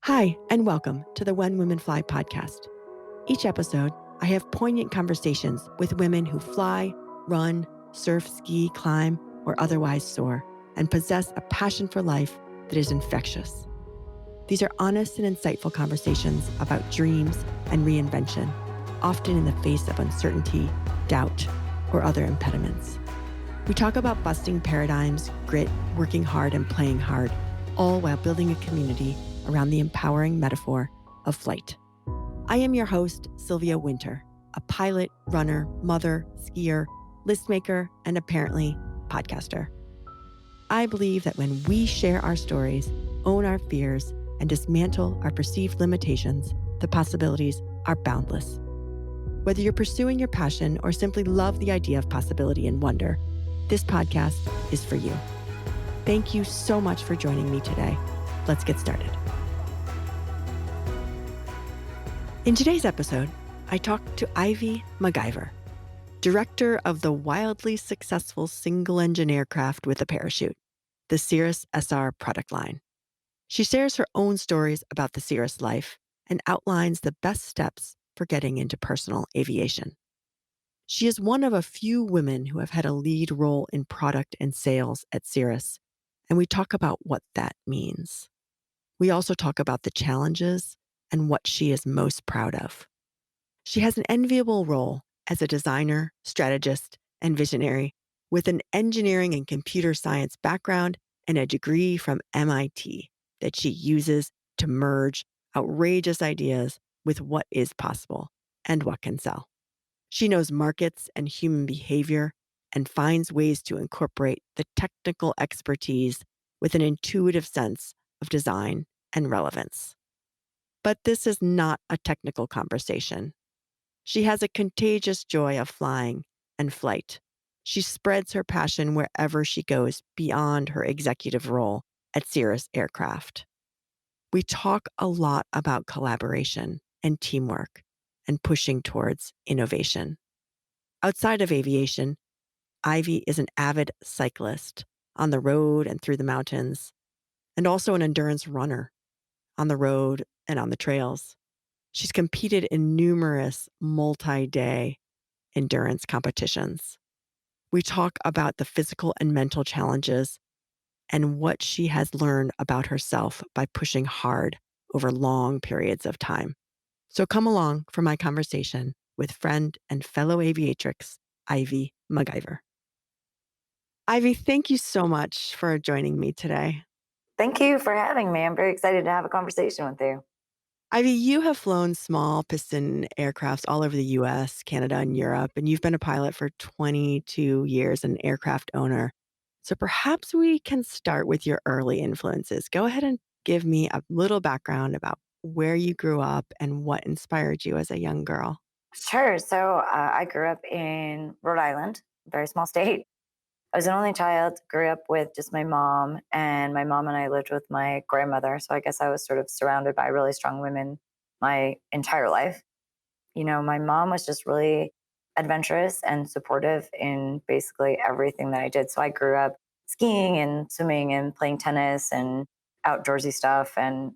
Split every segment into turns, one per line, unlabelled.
Hi, and welcome to the When Women Fly podcast. Each episode, I have poignant conversations with women who fly, run, surf, ski, climb, or otherwise soar, and possess a passion for life that is infectious. These are honest and insightful conversations about dreams and reinvention, often in the face of uncertainty, doubt, or other impediments. We talk about busting paradigms, grit, working hard, and playing hard, all while building a community around the empowering metaphor of flight. I am your host, Sylvia Winter, a pilot, runner, mother, skier, list maker, and apparently podcaster. I believe that when we share our stories, own our fears, and dismantle our perceived limitations, the possibilities are boundless. Whether you're pursuing your passion or simply love the idea of possibility and wonder, this podcast is for you. Thank you so much for joining me today. Let's get started. In today's episode, I talked to Ivy McIver, director of the wildly successful single-engine aircraft with a parachute, the Cirrus SR product line. She shares her own stories about the Cirrus life and outlines the best steps for getting into personal aviation. She is one of a few women who have had a lead role in product and sales at Cirrus, and we talk about what that means. We also talk about the challenges and what she is most proud of. She has an enviable role as a designer, strategist, and visionary with an engineering and computer science background and a degree from MIT that she uses to merge outrageous ideas with what is possible and what can sell. She knows markets and human behavior and finds ways to incorporate the technical expertise with an intuitive sense of design and relevance. But this is not a technical conversation. She has a contagious joy of flying and flight. She spreads her passion wherever she goes beyond her executive role at Cirrus Aircraft. We talk a lot about collaboration and teamwork and pushing towards innovation. Outside of aviation, Ivy is an avid cyclist on the road and through the mountains, and also an endurance runner on the road and on the trails. She's competed in numerous multi-day endurance competitions. We talk about the physical and mental challenges and what she has learned about herself by pushing hard over long periods of time. So come along for my conversation with friend and fellow aviatrix, Ivy McIver. Ivy, thank you so much for joining me today.
Thank you for having me. I'm very excited to have a conversation with you.
Ivy, you have flown small piston aircrafts all over the US, Canada, and Europe, and you've been a pilot for 22 years, an aircraft owner. So perhaps we can start with your early influences. Go ahead and give me a little background about where you grew up and what inspired you as a young girl.
Sure. I grew up in Rhode Island, a very small state. I was an only child, grew up with just my mom, and my mom and I lived with my grandmother. So I guess I was sort of surrounded by really strong women my entire life. My mom was just really adventurous and supportive in basically everything that I did. So I grew up skiing and swimming and playing tennis and outdoorsy stuff and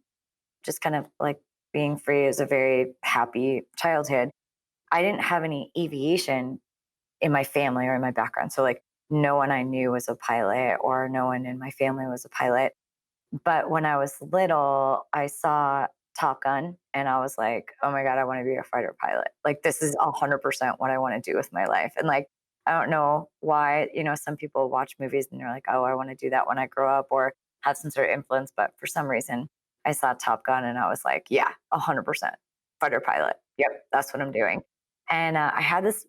just kind of like being free is a very happy childhood. I didn't have any aviation in my family or in my background. So, like, no one I knew was a pilot or no one in my family was a pilot. But when I was little, I saw Top Gun and I was like, oh my God, I want to be a fighter pilot. Like, this is 100% what I want to do with my life. And like, I don't know why, some people watch movies and they're like, oh, I want to do that when I grow up or have some sort of influence. But for some reason, I saw Top Gun and I was like, yeah, 100% fighter pilot. Yep, that's what I'm doing. And I had this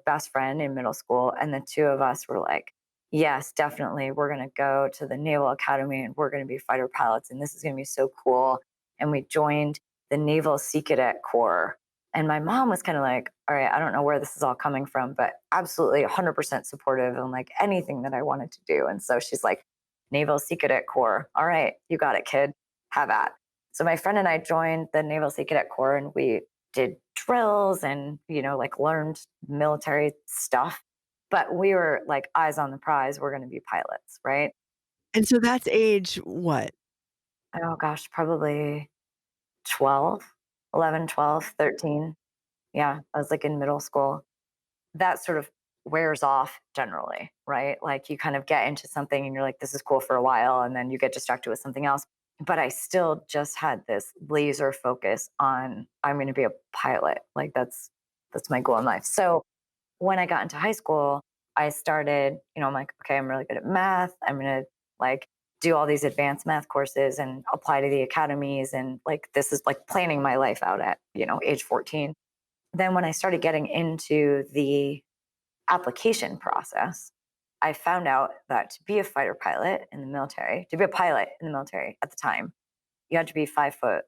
best friend in middle school, and the two of us were like, yes, definitely. We're going to go to the Naval Academy and we're going to be fighter pilots. And this is going to be so cool. And we joined the Naval Sea Cadet Corps. And my mom was kind of like, all right, I don't know where this is all coming from, but absolutely 100% supportive and like anything that I wanted to do. And so she's like, Naval Sea Cadet Corps. All right, you got it, kid. Have at. So my friend and I joined the Naval Sea Cadet Corps and we did drills and, like learned military stuff, but we were like eyes on the prize. We're going to be pilots, right?
And so that's age what?
Oh gosh, probably. 12, 11, 12, 13. Yeah, I was like in middle school. That sort of wears off generally, right? Like you kind of get into something and you're like, this is cool for a while, and then you get distracted with something else. But I still just had this laser focus on I'm going to be a pilot. Like that's my goal in life. So when I got into high school, I started, I'm like, okay, I'm really good at math. I'm going to like do all these advanced math courses and apply to the academies. And like, this is like planning my life out at, age 14. Then when I started getting into the application process, I found out that to be a fighter pilot in the military, to be a pilot in the military at the time, you had to be 5'4".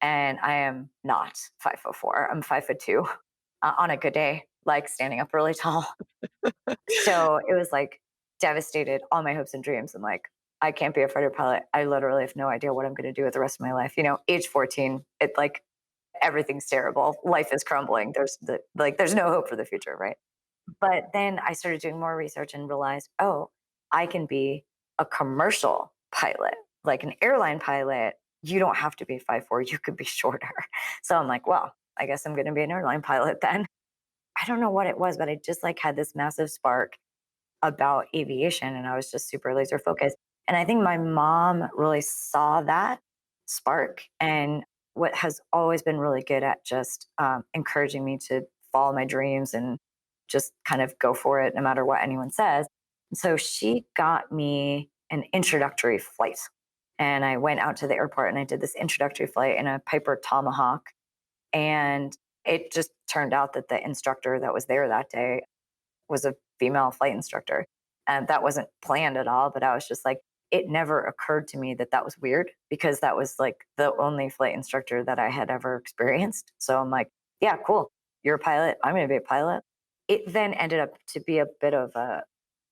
And I am not 5'4". I'm 5'2" on a good day, like standing up really tall. So it was like devastated all my hopes and dreams. I'm like, I can't be a fighter pilot. I literally have no idea what I'm going to do with the rest of my life. Age 14, it like everything's terrible. Life is crumbling. There's no hope for the future, right? But then I started doing more research and realized, oh, I can be a commercial pilot, like an airline pilot. You don't have to be 5'4", you could be shorter. So I'm like, well, I guess I'm going to be an airline pilot then. I don't know what it was, but I just like had this massive spark about aviation and I was just super laser focused. And I think my mom really saw that spark and what has always been really good at just encouraging me to follow my dreams and just kind of go for it no matter what anyone says. So she got me an introductory flight. And I went out to the airport and I did this introductory flight in a Piper Tomahawk. And it just turned out that the instructor that was there that day was a female flight instructor. And that wasn't planned at all, but I was just like, it never occurred to me that that was weird because that was like the only flight instructor that I had ever experienced. So I'm like, yeah, cool. You're a pilot. I'm going to be a pilot. It then ended up to be a bit of a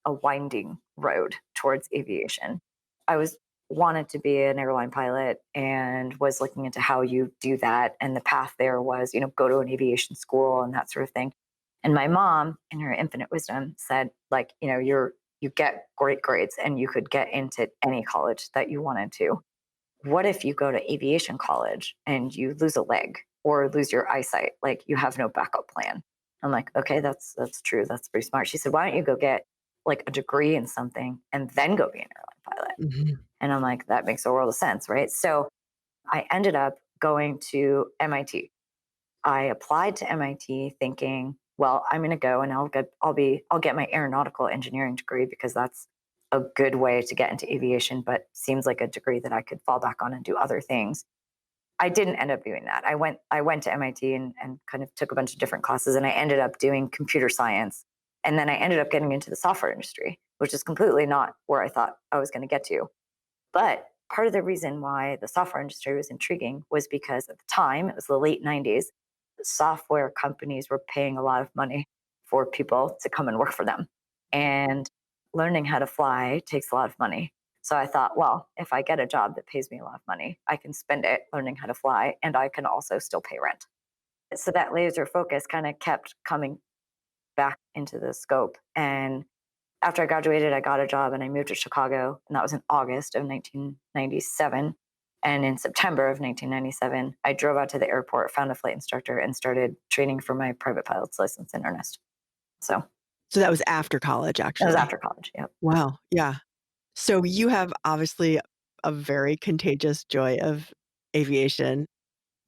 winding road towards aviation. I was wanted to be an airline pilot and was looking into how you do that. And the path there was, go to an aviation school and that sort of thing. And my mom, in her infinite wisdom, said, like, you get great grades and you could get into any college that you wanted to. What if you go to aviation college and you lose a leg or lose your eyesight? Like you have no backup plan. I'm like, okay, that's true. That's pretty smart. She said, why don't you go get like a degree in something and then go be an airline pilot?
Mhm.
And I'm like, that makes a world of sense, right? So I ended up going to MIT. I applied to MIT thinking, well, I'm going to go and I'll get my aeronautical engineering degree because that's a good way to get into aviation, but seems like a degree that I could fall back on and do other things. I didn't end up doing that. I went to MIT and kind of took a bunch of different classes and I ended up doing computer science. And then I ended up getting into the software industry, which is completely not where I thought I was going to get to. But part of the reason why the software industry was intriguing was because at the time, it was the late 90s, software companies were paying a lot of money for people to come and work for them. And learning how to fly takes a lot of money. So I thought, well, if I get a job that pays me a lot of money, I can spend it learning how to fly and I can also still pay rent. So that laser focus kind of kept coming back into the scope. And after I graduated, I got a job and I moved to Chicago. And that was in August of 1997. And in September of 1997, I drove out to the airport, found a flight instructor, and started training for my private pilot's license in earnest. So
So that was after college,
that was
actually.
after college. Yep.
Wow. Yeah. So you have obviously a very contagious joy of aviation.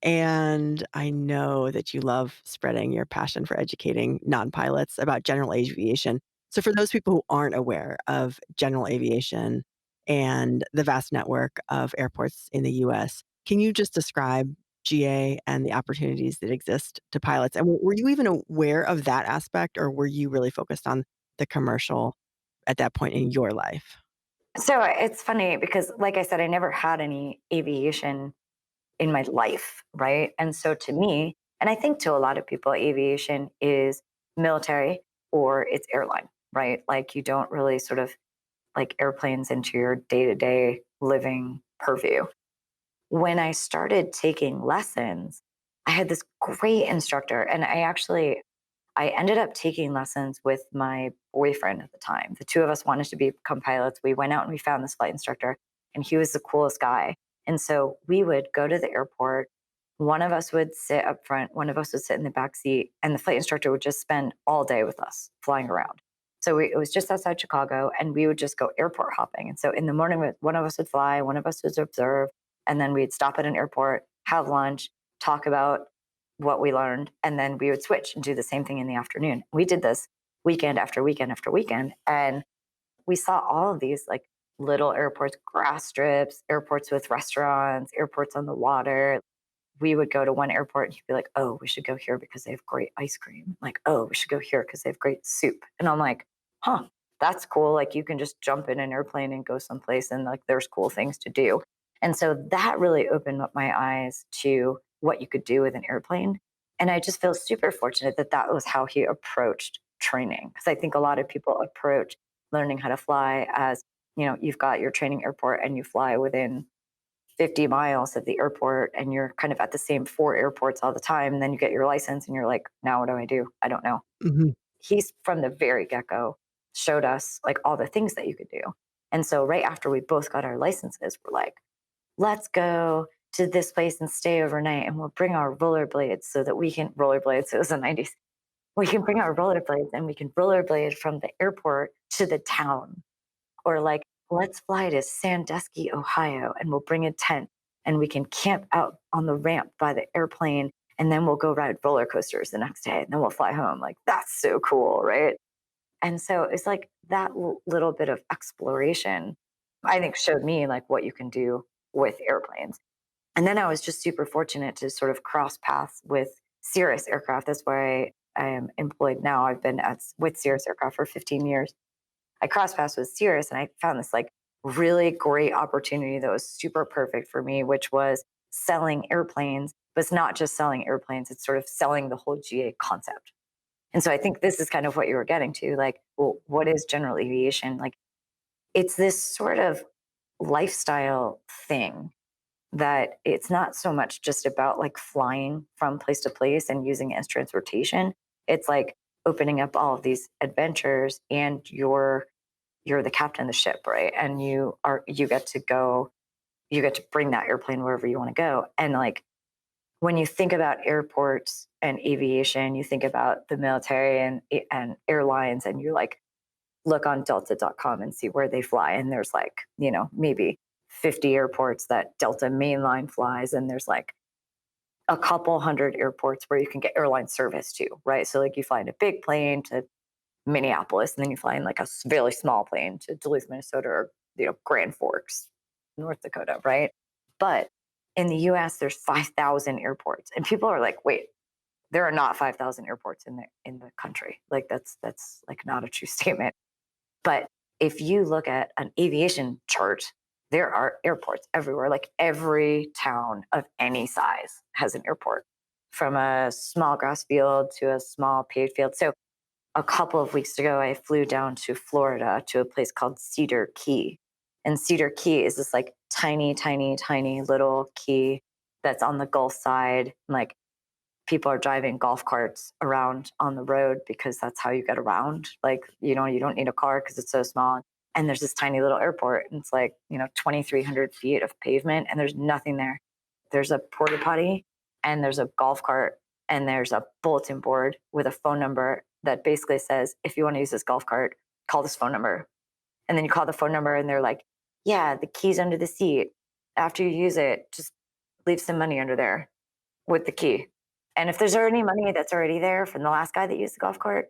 And I know that you love spreading your passion for educating non pilots about general aviation. So, for those people who aren't aware of general aviation and the vast network of airports in the US, can you just describe GA and the opportunities that exist to pilots? And were you even aware of that aspect, or were you really focused on the commercial at that point in your life?
So it's funny because, like I said, I never had any aviation in my life. Right. And so to me, and I think to a lot of people, aviation is military or it's airline, right? Like you don't really sort of like airplanes into your day to day living purview. When I started taking lessons, I had this great instructor, and I ended up taking lessons with my boyfriend at the time. The two of us wanted to become pilots. We went out and we found this flight instructor, and he was the coolest guy. And so we would go to the airport. One of us would sit up front, one of us would sit in the back seat, and the flight instructor would just spend all day with us flying around. So it was just outside Chicago, and we would just go airport hopping. And so in the morning, one of us would fly, one of us would observe, and then we'd stop at an airport, have lunch, talk about what we learned, and then we would switch and do the same thing in the afternoon. We did this weekend after weekend after weekend, and we saw all of these like little airports, grass strips, airports with restaurants, airports on the water. We would go to one airport and you'd be like, oh, we should go here because they have great ice cream. Like, oh, we should go here because they have great soup. And I'm like, huh, that's cool. Like, you can just jump in an airplane and go someplace and like there's cool things to do. And so that really opened up my eyes to what you could do with an airplane. And I just feel super fortunate that that was how he approached training. Because I think a lot of people approach learning how to fly as, you've got your training airport and you fly within 50 miles of the airport and you're kind of at the same four airports all the time. And then you get your license and you're like, now what do I do? I don't know.
Mhm.
He's from the very get go showed us like all the things that you could do. And so right after we both got our licenses, we're like, let's go to this place and stay overnight and we'll bring our rollerblades so that we can rollerblades. It was the 90s. We can bring our rollerblades and we can rollerblade from the airport to the town. Or like, let's fly to Sandusky, Ohio, and we'll bring a tent and we can camp out on the ramp by the airplane. And then we'll go ride roller coasters the next day and then we'll fly home. Like, that's so cool, right? And so it's like that little bit of exploration, I think, showed me like what you can do with airplanes. And then I was just super fortunate to sort of cross paths with Cirrus Aircraft. That's where I am employed now. I've been with Cirrus Aircraft for 15 years. I crossed paths with Cirrus and I found this like really great opportunity that was super perfect for me, which was selling airplanes. But it's not just selling airplanes, it's sort of selling the whole GA concept. And so I think this is kind of what you were getting to. Like, well, what is general aviation? Like, it's this sort of lifestyle thing that it's not so much just about like flying from place to place and using it as transportation. It's like opening up all of these adventures and you're the captain of the ship, right? And you get to go, you get to bring that airplane wherever you want to go. And like when you think about airports and aviation, you think about the military and airlines, and you like look on delta.com and see where they fly. And there's like, maybe 50 airports that Delta mainline flies, and there's like a couple hundred airports where you can get airline service to, right? So like you fly in a big plane to Minneapolis, and then you fly in like a really small plane to Duluth, Minnesota, or Grand Forks, North Dakota, right? But in the U.S., there's 5,000 airports, and people are like, "Wait, there are not 5,000 airports in the country. Like that's like not a true statement." But if you look at an aviation chart, there are airports everywhere. Like every town of any size has an airport, from a small grass field to a small paved field. So a couple of weeks ago, I flew down to Florida to a place called Cedar Key. And Cedar Key is this like tiny, tiny, tiny little key that's on the Gulf side. Like people are driving golf carts around on the road because that's how you get around. Like, you don't need a car because it's so small. And there's this tiny little airport, and it's like, 2,300 feet of pavement, and there's nothing there. There's a porta potty, and there's a golf cart, and there's a bulletin board with a phone number that basically says, if you want to use this golf cart, call this phone number. And then you call the phone number, and they're like, yeah, the key's under the seat. After you use it, just leave some money under there with the key. And if there's already money that's already there from the last guy that used the golf cart,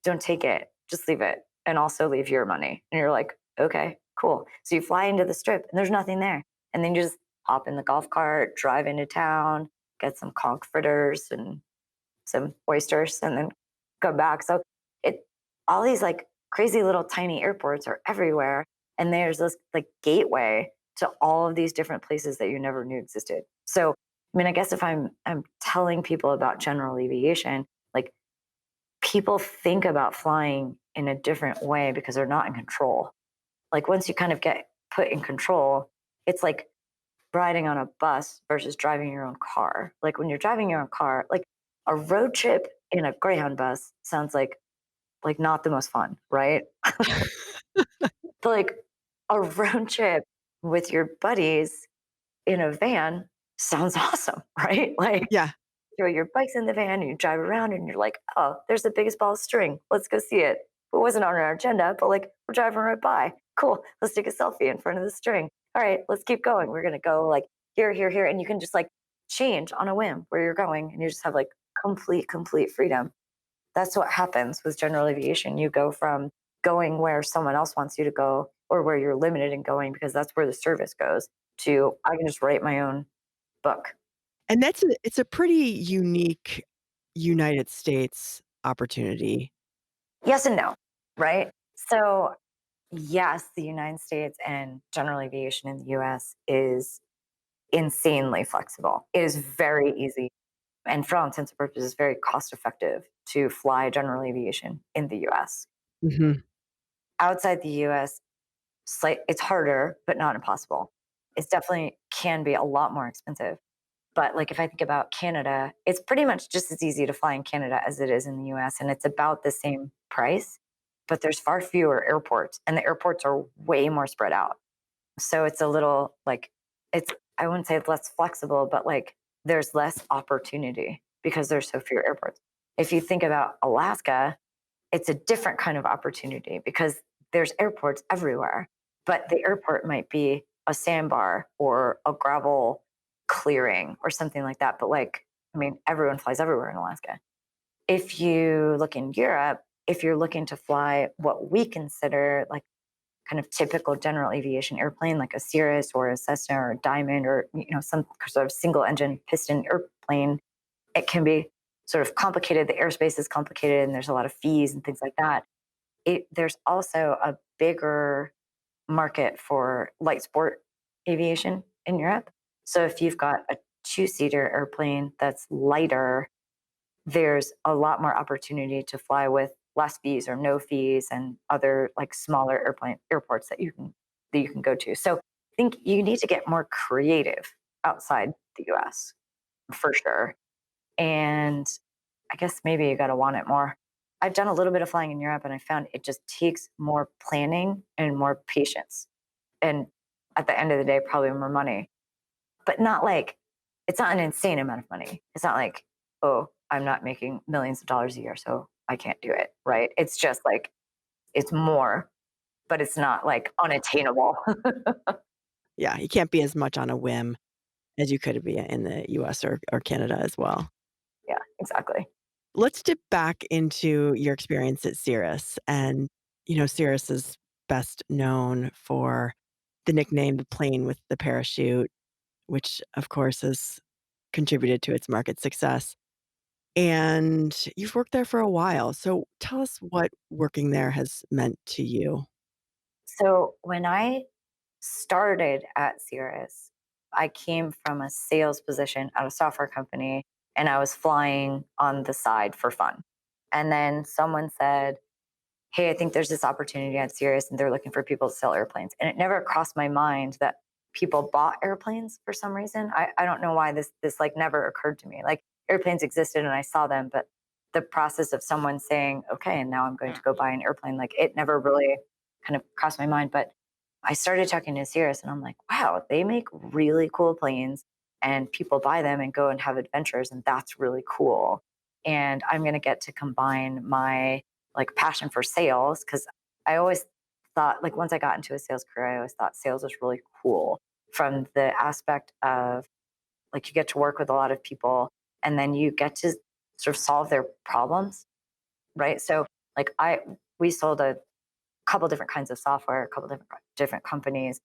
don't take it. Just leave it. And also leave your money. And you're like, okay, cool. So you fly into the strip and there's nothing there. And then you just hop in the golf cart, drive into town, get some conch fritters and some oysters, and then come back. So it all these like crazy little tiny airports are everywhere. And there's this like gateway to all of these different places that you never knew existed. So I mean, I guess if I'm telling people about general aviation, like people think about flying in a different way because they're not in control. Like once you kind of get put in control, it's like riding on a bus versus driving your own car. Like when you're driving your own car, like a road trip in a Greyhound bus sounds like not the most fun, right? But like a road trip with your buddies in a van sounds awesome, right? Like
Yeah.
throw your bikes in the van and you drive around and you're like, oh, there's the biggest ball of string. Let's go see it. It wasn't on our agenda, but like we're driving right by. Cool. Let's take a selfie in front of the string. All right, let's keep going. We're gonna go like here, here, here. And you can just like change on a whim where you're going and you just have like complete freedom. That's what happens with general aviation. You go from going where someone else wants you to go or where you're limited in going because that's where the service goes to I can just write my own book.
And it's a pretty unique United States opportunity.
Yes and no, right? So, yes, the United States and general aviation in the US is insanely flexible. It is very easy and for all intents and purposes, very cost effective to fly general aviation in the US.
Mhm.
Outside the US, it's harder, but not impossible. It's definitely can be a lot more expensive. But like if I think about Canada, it's pretty much just as easy to fly in Canada as it is in the US, and it's about the same price. But there's far fewer airports, and the airports are way more spread out. So it's a little like it's I wouldn't say it's less flexible, but like there's less opportunity because there's so few airports. If you think about Alaska, it's a different kind of opportunity because there's airports everywhere, but the airport might be a sandbar or a gravel clearing or something like that. But like, I mean, everyone flies everywhere in Alaska. If you look in Europe, if you're looking to fly what we consider like kind of typical general aviation airplane, like a Cirrus or a Cessna or a Diamond or some sort of single engine piston airplane, it can be sort of complicated. The airspace is complicated, and there's a lot of fees and things like that. There's also a bigger market for light sport aviation in Europe. So if you've got a two-seater airplane that's lighter, there's a lot more opportunity to fly with less fees or no fees and other like smaller airports that you can go to. So I think you need to get more creative outside the US for sure. And I guess maybe you got to want it more. I've done a little bit of flying in Europe and I found it just takes more planning and more patience. And at the end of the day, probably more money, but not like it's not an insane amount of money. It's not like, oh, I'm not making millions of dollars a year, so I can't do it. Right. It's just like it's more, but it's not like unattainable.
Yeah, you can't be as much on a whim as you could be in the US or Canada as well.
Yeah, exactly.
Let's dip back into your experience at Cirrus. And, Cirrus is best known for the nickname "the plane with the parachute," which, of course, has contributed to its market success. And you've worked there for a while. So tell us what working there has meant to you.
So when I started at Cirrus, I came from a sales position at a software company and I was flying on the side for fun. And then someone said, hey, I think there's this opportunity at Cirrus and they're looking for people to sell airplanes. And it never crossed my mind that people bought airplanes for some reason. I don't know why this like never occurred to me. Like airplanes existed and I saw them, but the process of someone saying, okay, and now I'm going to go buy an airplane, like it never really kind of crossed my mind. But I started talking to Cirrus and I'm like, wow, they make really cool planes and people buy them and go and have adventures. And that's really cool. And I'm going to get to combine my like passion for sales because I always thought like once I got into a sales career, I always thought sales was really cool from the aspect of like you get to work with a lot of people and then you get to sort of solve their problems, right? So like we sold a couple different kinds of software, a couple different companies,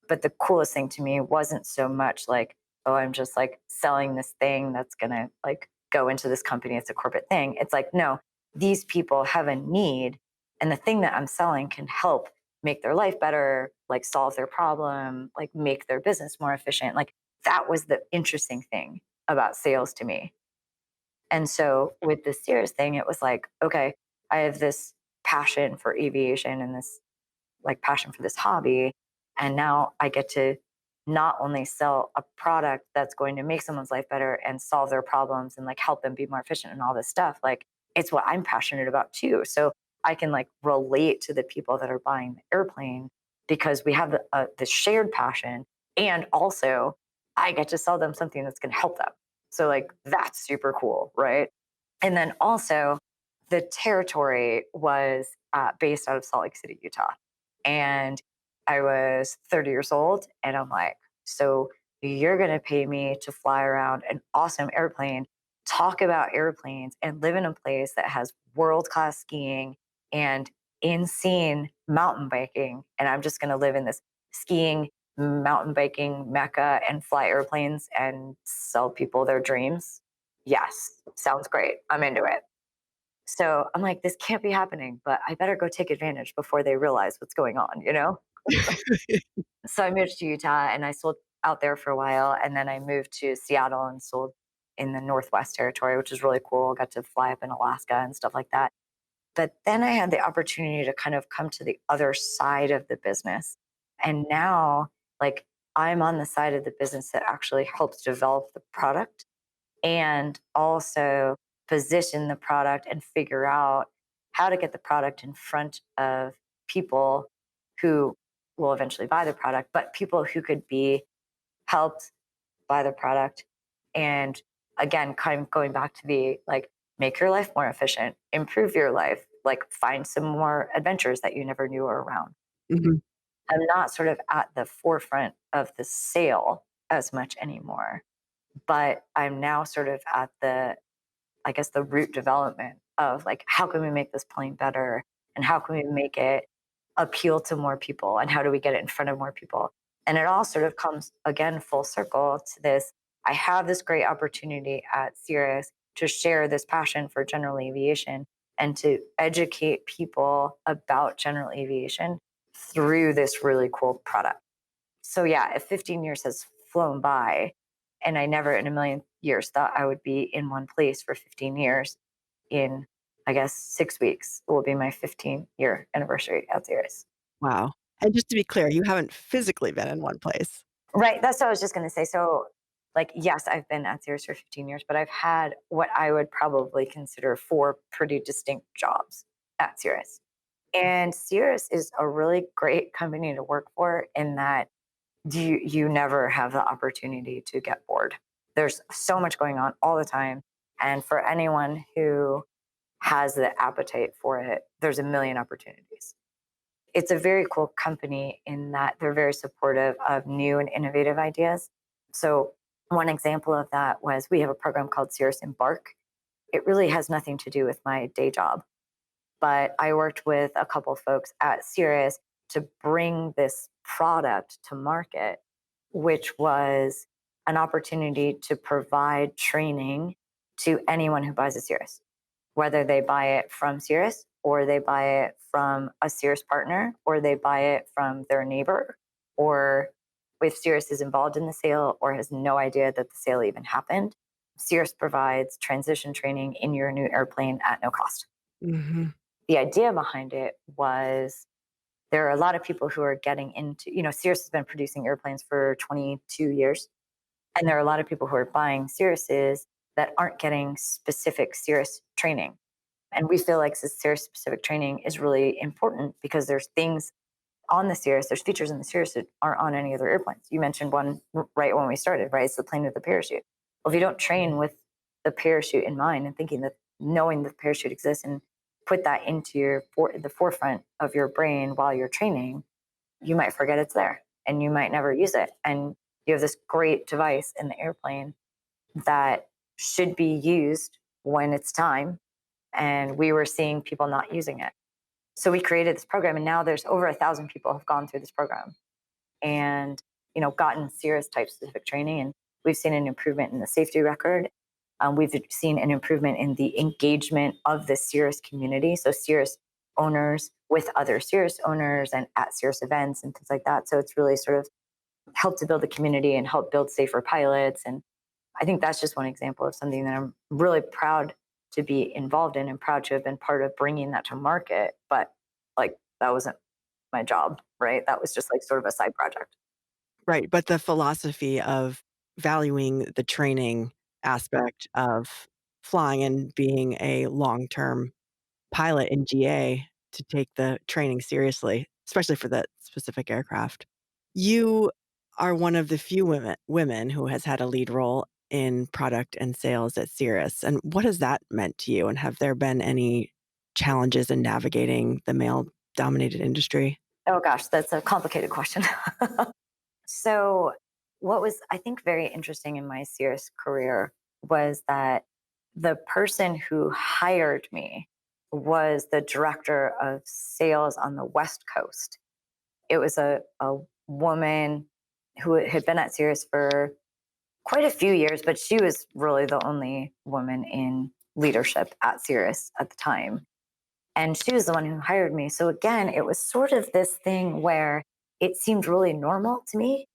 but the coolest thing to me wasn't so much like, oh, I'm just like selling this thing that's going to like go into this company. It's a corporate thing. It's like, no, these people have a need. And the thing that I'm selling can help make their life better, like solve their problem, like make their business more efficient. Like that was the interesting thing about sales to me. And so with the Cirrus thing, it was like, okay, I have this passion for aviation and this like passion for this hobby. And now I get to not only sell a product that's going to make someone's life better and solve their problems and like help them be more efficient and all this stuff, like it's what I'm passionate about too. So I can like relate to the people that are buying the airplane because we have the shared passion. And also I get to sell them something that's going to help them. So, like, that's super cool, right? And then also, the territory was based out of Salt Lake City, Utah. And I was 30 years old. And I'm like, so you're going to pay me to fly around an awesome airplane, talk about airplanes, and live in a place that has world class skiing and insane mountain biking. And I'm just going to live in this skiing, mountain biking mecca and fly airplanes and sell people their dreams. Yes, sounds great. I'm into it. So I'm like, this can't be happening, but I better go take advantage before they realize what's going on, you know? So I moved to Utah and I sold out there for a while. And then I moved to Seattle and sold in the Northwest Territory, which is really cool. Got to fly up in Alaska and stuff like that. But then I had the opportunity to kind of come to the other side of the business. And now, like, I'm on the side of the business that actually helps develop the product and also position the product and figure out how to get the product in front of people who will eventually buy the product, but people who could be helped by the product. And again, kind of going back to the like, make your life more efficient, improve your life, like find some more adventures that you never knew were around.
Mhm.
I'm not sort of at the forefront of the sale as much anymore, but I'm now sort of at the, I guess, the root development of like, how can we make this plane better? And how can we make it appeal to more people? And how do we get it in front of more people? And it all sort of comes again full circle to this. I have this great opportunity at Cirrus to share this passion for general aviation and to educate people about general aviation through this really cool product. So yeah, if 15 years has flown by and I never in a million years thought I would be in one place for 15 years, in I guess 6 weeks will be my 15-year anniversary at Cirrus.
Wow. And just to be clear, you haven't physically been in one place.
Right. That's what I was just going to say. So, like, yes, I've been at Cirrus for 15 years, but I've had what I would probably consider four pretty distinct jobs at Cirrus. And Cirrus is a really great company to work for in that you never have the opportunity to get bored. There's so much going on all the time. And for anyone who has the appetite for it, there's a million opportunities. It's a very cool company in that they're very supportive of new and innovative ideas. So, one example of that was we have a program called Cirrus Embark. It really has nothing to do with my day job, but I worked with a couple folks at Cirrus to bring this product to market, which was an opportunity to provide training to anyone who buys a Cirrus, whether they buy it from Cirrus or they buy it from a Cirrus partner or they buy it from their neighbor, or if Cirrus is involved in the sale or has no idea that the sale even happened. Cirrus provides transition training in your new airplane at no cost.
Mhm.
The idea behind it was there are a lot of people who are getting into, Cirrus has been producing airplanes for 22 years. And there are a lot of people who are buying Cirruses that aren't getting specific Cirrus training. And we feel like this Cirrus specific training is really important because there's things on the Cirrus, there's features in the Cirrus that aren't on any other airplanes. You mentioned one right when we started, right? It's the plane with the parachute. Well, if you don't train with the parachute in mind and thinking that knowing that the parachute exists and put that into the forefront of your brain while you're training, you might forget it's there and you might never use it. And you have this great device in the airplane that should be used when it's time. And we were seeing people not using it. So we created this program, and now there's over 1,000 people have gone through this program and gotten Cirrus type specific training, and we've seen an improvement in the safety record. We've seen an improvement in the engagement of the Cirrus community, so Cirrus owners with other Cirrus owners and at Cirrus events and things like that. So it's really sort of helped to build the community and help build safer pilots. And I think that's just one example of something that I'm really proud to be involved in and proud to have been part of bringing that to market. But like, that wasn't my job, right? That was just like sort of a side project.
Right, but the philosophy of valuing the training aspect of flying and being a long-term pilot in GA to take the training seriously, especially for that specific aircraft. You are one of the few women who has had a lead role in product and sales at Cirrus. And what has that meant to you? And have there been any challenges in navigating the male-dominated industry?
Oh gosh, that's a complicated question. So, what was I think very interesting in my Cirrus career was that the person who hired me was the director of sales on the West Coast. It was a woman who had been at Cirrus for quite a few years, but she was really the only woman in leadership at Cirrus at the time. And she was the one who hired me. So again, it was sort of this thing where it seemed really normal to me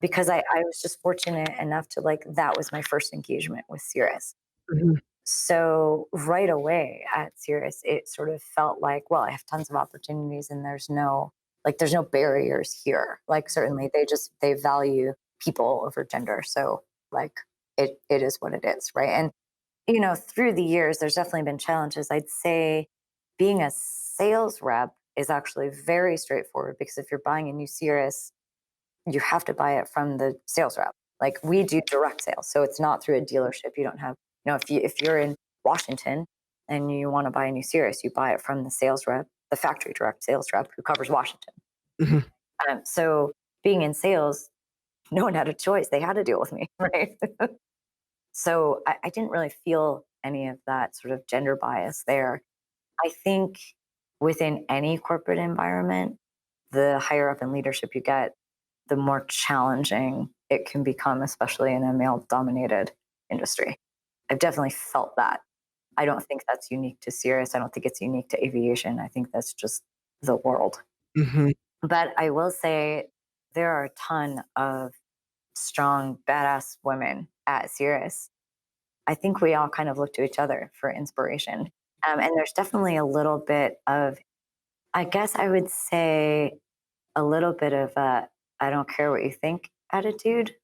because I was just fortunate enough to like that was my first engagement with Cirrus.
Mhm,
So right away at Cirrus, it sort of felt like, well, I have tons of opportunities and there's no barriers here. Like certainly they value people over gender. So like it is what it is, right? And through the years, there's definitely been challenges. I'd say being a sales rep is actually very straightforward because if you're buying a new Cirrus, you have to buy it from the sales rep. Like we do direct sales, so it's not through a dealership. You don't have, if you're in Washington and you want to buy a new Cirrus, you buy it from the sales rep, the factory direct sales rep who covers Washington.
mhm,
So being in sales, no one had a choice; they had to deal with me, right? So I didn't really feel any of that sort of gender bias there. I think within any corporate environment, the higher up in leadership you get, the more challenging it can become, especially in a male dominated industry. I've definitely felt that. I don't think that's unique to Cirrus. I don't think it's unique to aviation. I think that's just the world.
mhm,
But I will say there are a ton of strong, badass women at Cirrus. I think we all kind of look to each other for inspiration. And there's definitely a little bit of, I guess I would say, a little bit of a I don't care what you think attitude.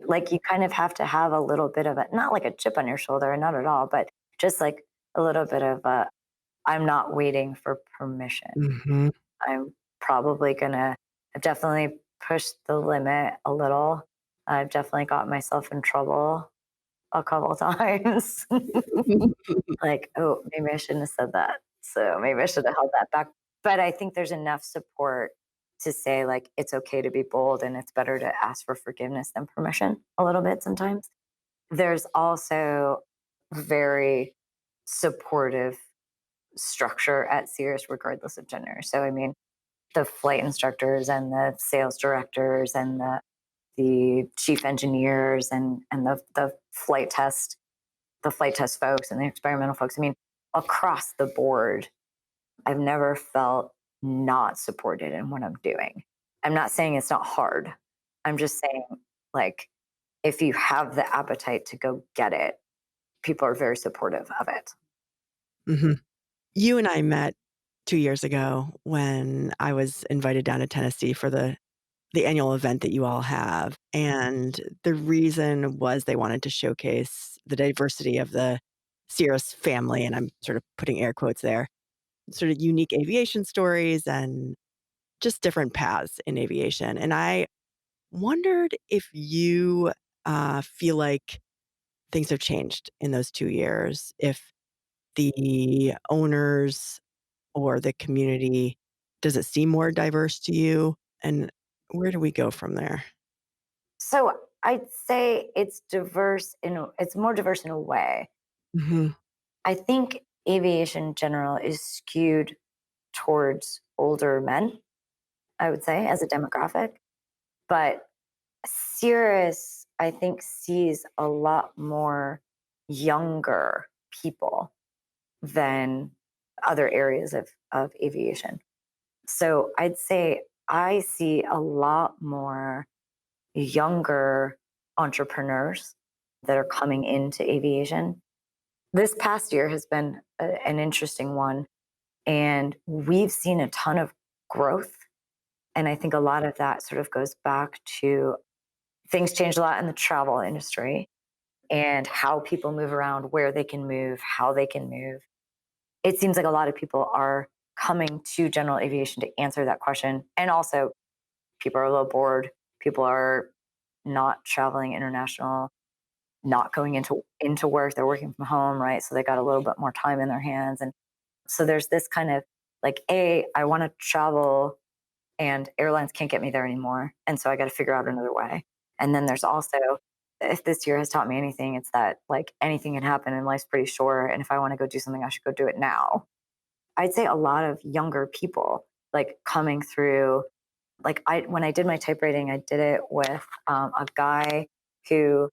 Like you kind of have to have a little bit of a, not like a chip on your shoulder, not at all, but just like a little bit of a, I'm not waiting for permission.
mhm.
I'm probably gonna, I've definitely pushed the limit a little. I've definitely got myself in trouble a couple times. Like, oh, maybe I shouldn't have said that. So maybe I should have held that back. But I think there's enough support to say, like, it's okay to be bold and it's better to ask for forgiveness than permission a little bit sometimes. There's also very supportive structure at Cirrus, regardless of gender. So, I mean, the flight instructors and the sales directors and the chief engineers and the flight test folks and the experimental folks. I mean, across the board, I've never felt not supported in what I'm doing. I'm not saying it's not hard. I'm just saying, like, if you have the appetite to go get it, people are very supportive of it.
Mhm. You and I met 2 years ago when I was invited down to Tennessee for the annual event that you all have, and the reason was they wanted to showcase the diversity of the Cirrus family, and I'm sort of putting air quotes there, sort of unique aviation stories and just different paths in aviation, and I wondered if you, feel like things have changed in those 2 years, if the owners or the community, does it seem more diverse to you? And where do we go from there?
So I'd say it's more diverse in a way.
Mhm,
I think aviation in general is skewed towards older men, I would say, as a demographic. But Cirrus, I think, sees a lot more younger people than other areas of aviation. So I'd say I see a lot more younger entrepreneurs that are coming into aviation. This past year has been an interesting one, and we've seen a ton of growth. And I think a lot of that sort of goes back to things changed a lot in the travel industry and how people move around, where they can move, how they can move. It seems like a lot of people are coming to general aviation to answer that question. And also, people are a little bored. People are not traveling international, not going into work. They're working from home, right? So they got a little bit more time in their hands. And so there's this kind of like, I want to travel and airlines can't get me there anymore. And so I got to figure out another way. And then there's also, if this year has taught me anything, it's that like anything can happen and life's pretty short. And if I want to go do something, I should go do it now. I'd say a lot of younger people like coming through. Like when I did my typewriting, I did it with a guy who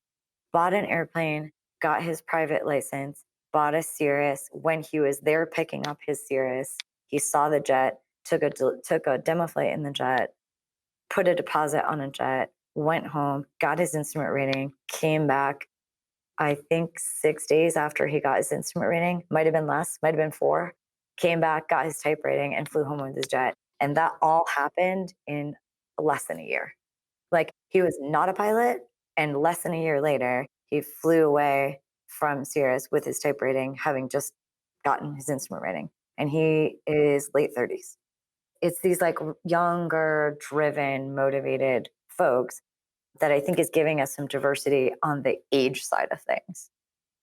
bought an airplane, got his private license, bought a Cirrus. When he was there picking up his Cirrus, he saw the jet, took a demo flight in the jet, put a deposit on a jet, went home, got his instrument rating, came back. I think 6 days after he got his instrument rating, might have been less, might have been 4. Came back, got his type rating, and flew home with his jet. And that all happened in less than a year. Like he was not a pilot, and less than a year later, he flew away from Cirrus with his type rating, having just gotten his instrument rating. And he is late 30s. It's these like younger, driven, motivated folks that I think is giving us some diversity on the age side of things.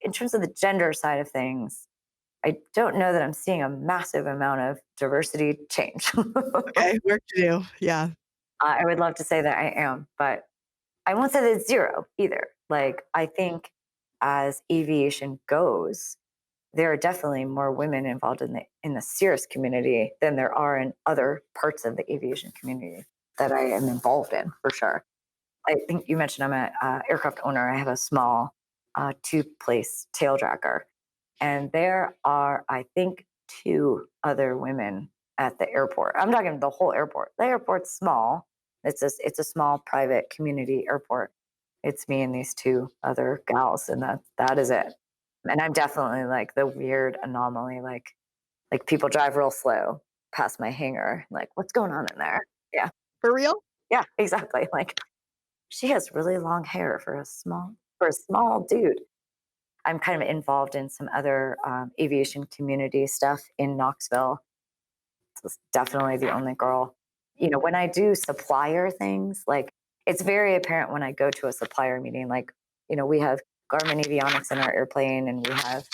In terms of the gender side of things, I don't know that I'm seeing a massive amount of diversity change.
Okay, work to do. Yeah.
I would love to say that I am, but I won't say that it's zero either. Like, I think as aviation goes, there are definitely more women involved in the Cirrus community than there are in other parts of the aviation community that I am involved in, for sure. I think you mentioned I'm an aircraft owner. I have a small two-place tail dragger, and there are, I think, 2 other women at the airport. I'm talking the whole airport. The airport's small. It's a small private community airport. It's me and these 2 other gals, and that is it. And I'm definitely like the weird anomaly. Like people drive real slow past my hangar. Like, what's going on in there? Yeah,
For real?
yeah, exactly. Like she has really long hair for a small dude. I'm kind of involved in some other aviation community stuff in Knoxville. It's definitely the only girl. When I do supplier things, like it's very apparent when I go to a supplier meeting. Like, we have Garmin avionics in our airplane, and we have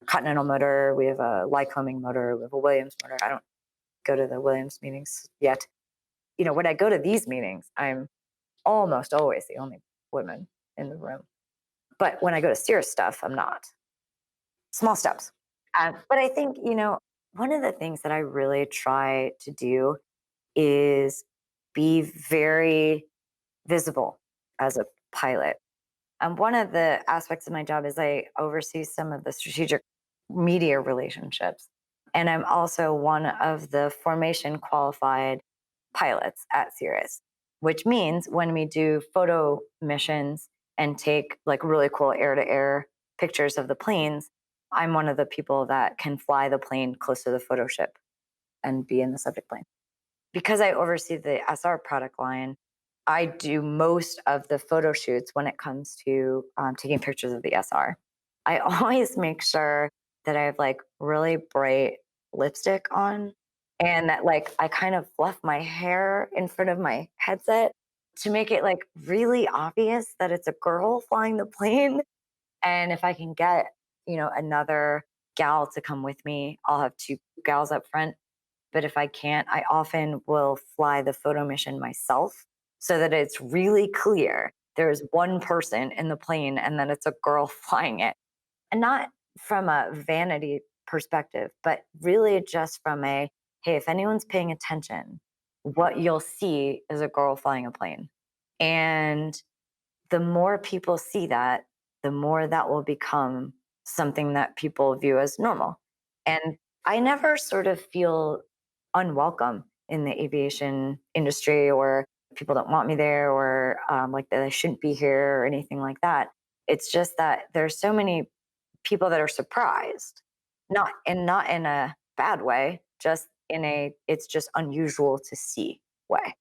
Continental motor, we have a Lycoming motor, we have a Williams motor. I don't go to the Williams meetings yet. When I go to these meetings, I'm almost always the only woman in the room. But when I go to Cirrus stuff, I'm not. Small steps. But I think, one of the things that I really try to do is be very visible as a pilot. One of the aspects of my job is I oversee some of the strategic media relationships. And I'm also one of the formation qualified pilots at Cirrus, which means when we do photo missions and take like really cool air to air pictures of the planes, I'm one of the people that can fly the plane close to the photo ship and be in the subject plane. Because I oversee the SR product line, I do most of the photo shoots when it comes to taking pictures of the SR. I always make sure that I have like really bright lipstick on, and that like I kind of fluff my hair in front of my headset to make it like really obvious that it's a girl flying the plane. And if I can get, another gal to come with me, I'll have 2 gals up front. But if I can't, I often will fly the photo mission myself so that it's really clear there's one person in the plane and then it's a girl flying it. And not from a vanity perspective, but really just from hey, if anyone's paying attention, what you'll see is a girl flying a plane. And the more people see that, the more that will become something that people view as normal. And I never sort of feel unwelcome in the aviation industry, or people don't want me there, or like that I shouldn't be here or anything like that. It's just that there's so many people that are surprised, not in a bad way, just in a it's just unusual to see way.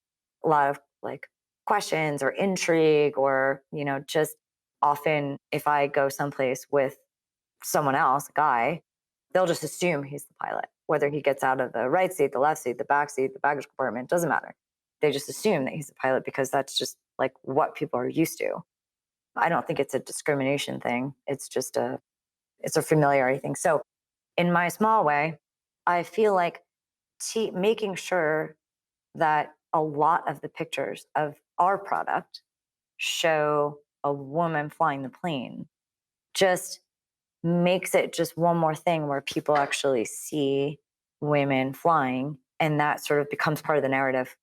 A lot of like questions or intrigue, or just often if I go someplace with someone else, a guy, they'll just assume he's the pilot, whether he gets out of the right seat, the left seat, the back seat, the baggage compartment, doesn't matter. They just assume that he's the pilot because that's just like what people are used to. I don't think it's a discrimination thing. It's a familiarity thing. So in my small way, I feel like making sure that a lot of the pictures of our product show a woman flying the plane just makes it just one more thing where people actually see women flying, and that sort of becomes part of the narrative,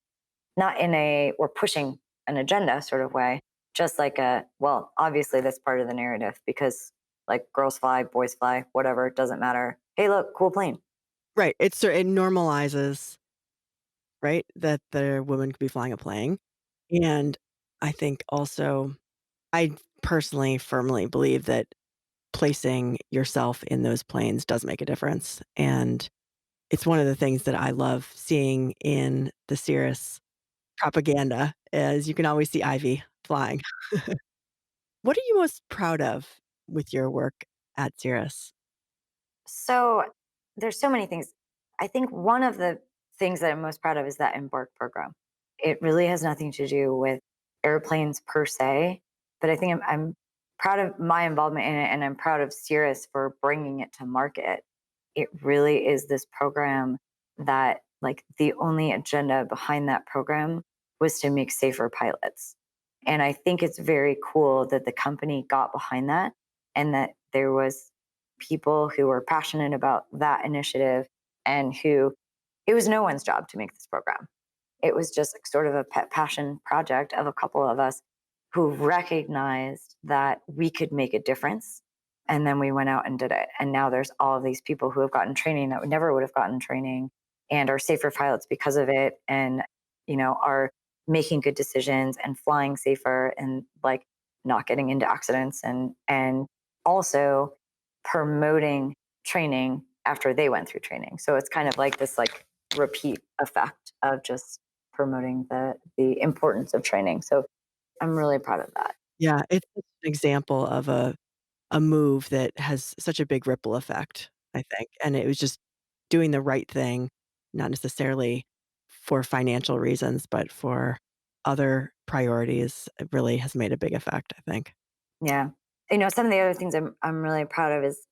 not in a we're pushing an agenda sort of way, just like a, well, obviously that's part of the narrative because like girls fly, boys fly, whatever, it doesn't matter. Hey, look, cool plane.
Right. It normalizes, right, that the woman could be flying a plane. And I think also I personally firmly believe that placing yourself in those planes does make a difference, and it's one of the things that I love seeing in the Cirrus propaganda is you can always see Ivy flying. What are you most proud of with your work at Cirrus?
So there's so many things. I think one of the things that I'm most proud of is that Embark program. It really has nothing to do with airplanes per se, but I think I'm proud of my involvement in it, and I'm proud of Cirrus for bringing it to market. It really is this program that, like, the only agenda behind that program was to make safer pilots. And I think it's very cool that the company got behind that and that there was people who were passionate about that initiative and who it was no one's job to make this program. It was just like sort of a pet passion project of a couple of us who recognized that we could make a difference. And then we went out and did it. And now there's all of these people who have gotten training that never would have gotten training and are safer pilots because of it. And, are making good decisions and flying safer and like not getting into accidents and also promoting training after they went through training. So it's kind of like this like repeat effect of just promoting the importance of training. So I'm really proud of that.
Yeah, it's such an example of a move that has such a big ripple effect, I think, and it was just doing the right thing, not necessarily for financial reasons, but for other priorities. It really has made a big effect, I think.
Yeah. Some of the other things I'm really proud of is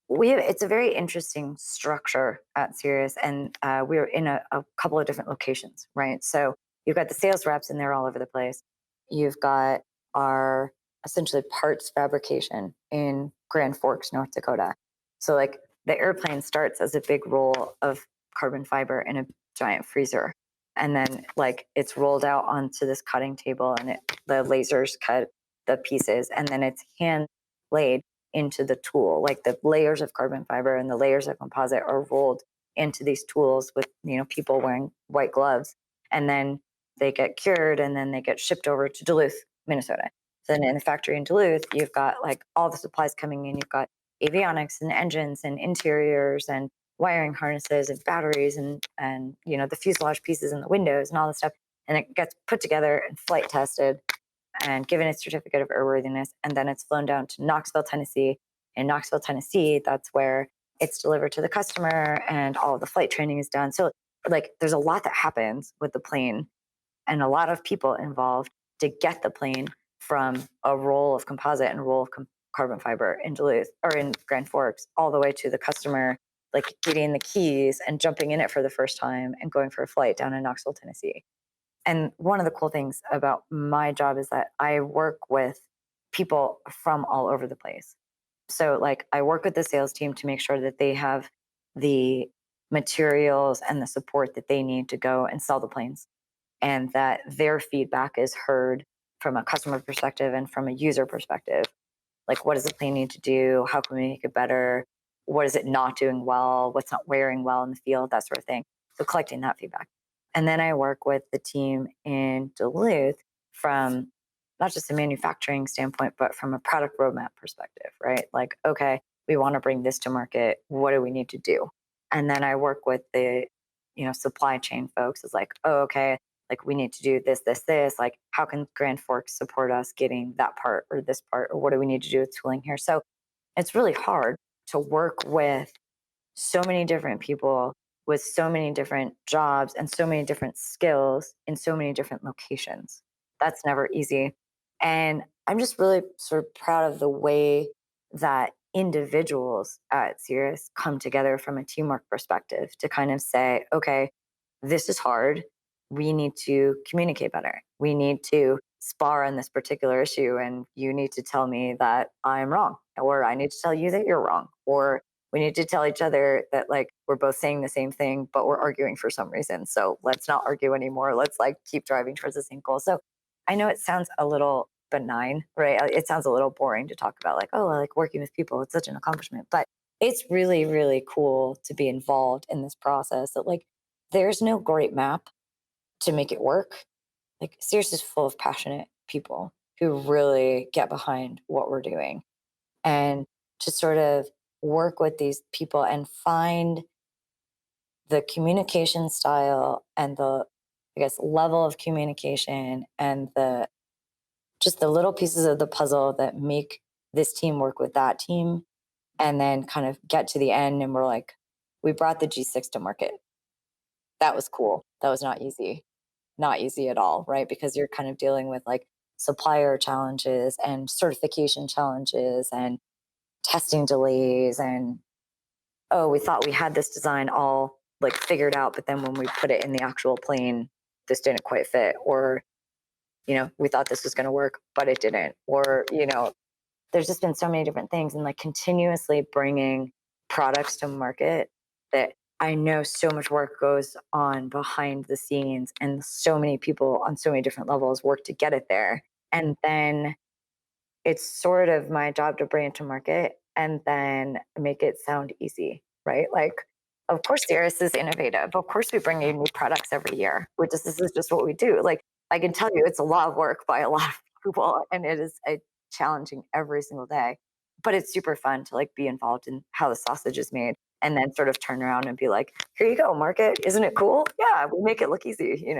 it's a very interesting structure at Sirius, and we're in a couple of different locations, right? So you've got the sales reps, and they're all over the place. You've got our essentially parts fabrication in Grand Forks, North Dakota. So like the airplane starts as a big roll of carbon fiber in a giant freezer, and then like it's rolled out onto this cutting table, and the lasers cut the pieces, and then it's hand laid into the tool. Like the layers of carbon fiber and the layers of composite are rolled into these tools with, people wearing white gloves. And then they get cured and then they get shipped over to Duluth, Minnesota. So then in the factory in Duluth, you've got like all the supplies coming in. You've got avionics and engines and interiors and wiring harnesses and batteries and the fuselage pieces and the windows and all this stuff. And it gets put together and flight tested and given its certificate of airworthiness. And then it's flown down to Knoxville, Tennessee. In Knoxville, Tennessee, that's where it's delivered to the customer and all of the flight training is done. So, like, there's a lot that happens with the plane and a lot of people involved to get the plane from a roll of composite and a roll of carbon fiber in Duluth or in Grand Forks all the way to the customer, like getting the keys and jumping in it for the first time and going for a flight down in Knoxville, Tennessee. And one of the cool things about my job is that I work with people from all over the place. So, like, I work with the sales team to make sure that they have the materials and the support that they need to go and sell the planes, and that their feedback is heard from a customer perspective and from a user perspective. Like, what does the plane need to do? How can we make it better? What is it not doing well? What's not wearing well in the field? That sort of thing. So, collecting that feedback. And then I work with the team in Duluth from not just a manufacturing standpoint, but from a product roadmap perspective, right? Like, okay, we want to bring this to market. What do we need to do? And then I work with the, supply chain folks. It's like, oh, okay, like we need to do this, this, this. Like, how can Grand Forks support us getting that part or this part? Or what do we need to do with tooling here? So it's really hard to work with so many different people with so many different jobs and so many different skills in so many different locations. That's never easy. And I'm just really sort of proud of the way that individuals at Cirrus come together from a teamwork perspective to kind of say, okay, this is hard. We need to communicate better. We need to spar on this particular issue, and you need to tell me that I'm wrong, or I need to tell you that you're wrong, or we need to tell each other that like we're both saying the same thing, but we're arguing for some reason. So let's not argue anymore. Let's like keep driving towards the same goal. So I know it sounds a little benign, right? It sounds a little boring to talk about, like, oh, I like working with people. It's such an accomplishment. But it's really, really cool to be involved in this process that, like, there's no great map to make it work. Like, Sirius is full of passionate people who really get behind what we're doing. And to sort of work with these people and find the communication style and the, I guess, level of communication and the just the little pieces of the puzzle that make this team work with that team, and then kind of get to the end and we're like, we brought the G6 to market. That was cool. That was not easy. Not easy at all, right? Because you're kind of dealing with like supplier challenges and certification challenges and testing delays, and oh, we thought we had this design all like figured out, but then when we put it in the actual plane, this didn't quite fit, or we thought this was going to work, but it didn't, or there's just been so many different things, and like continuously bringing products to market that I know so much work goes on behind the scenes, and so many people on so many different levels work to get it there. And then it's sort of my job to bring it to market and then make it sound easy, right? Like, of course, Cirrus is innovative. Of course, we bring you new products every year. This is just what we do. Like, I can tell you, it's a lot of work by a lot of people, and it is challenging every single day. But it's super fun to like be involved in how the sausage is made, and then sort of turn around and be like, "Here you go, market. Isn't it cool? Yeah, we make it look easy."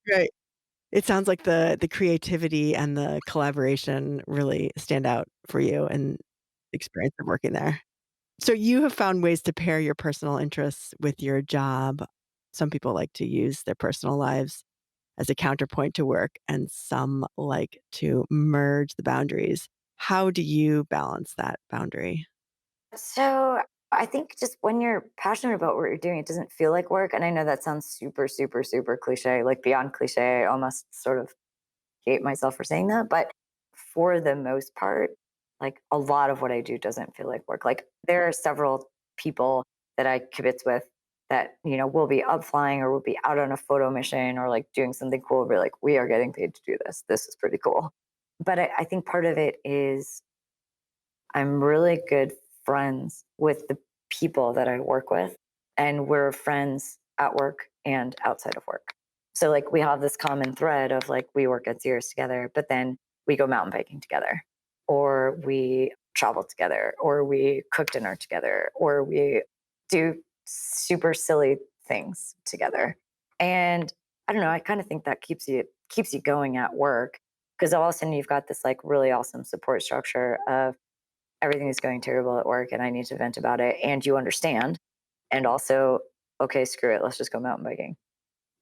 Right. It sounds like the creativity and the collaboration really stand out for you and experience of working there. So you have found ways to pair your personal interests with your job. Some people like to use their personal lives as a counterpoint to work, and some like to merge the boundaries. How do you balance that boundary?
So I think just when you're passionate about what you're doing, it doesn't feel like work. And I know that sounds super, super, super cliche, like beyond cliche. I almost sort of hate myself for saying that. But for the most part, like a lot of what I do doesn't feel like work. Like there are several people that I kibitz with that, will be up flying or will be out on a photo mission or like doing something cool. We're like, we are getting paid to do this. This is pretty cool. But I think part of it is I'm really good friends with the people that I work with, and we're friends at work and outside of work. So, like, we have this common thread of like, we work at Sears together, but then we go mountain biking together, or we travel together, or we cook dinner together, or we do super silly things together. And I don't know, I kind of think that keeps you going at work, because all of a sudden you've got this like really awesome support structure of everything is going terrible at work and I need to vent about it. And you understand. And also, okay, screw it. Let's just go mountain biking.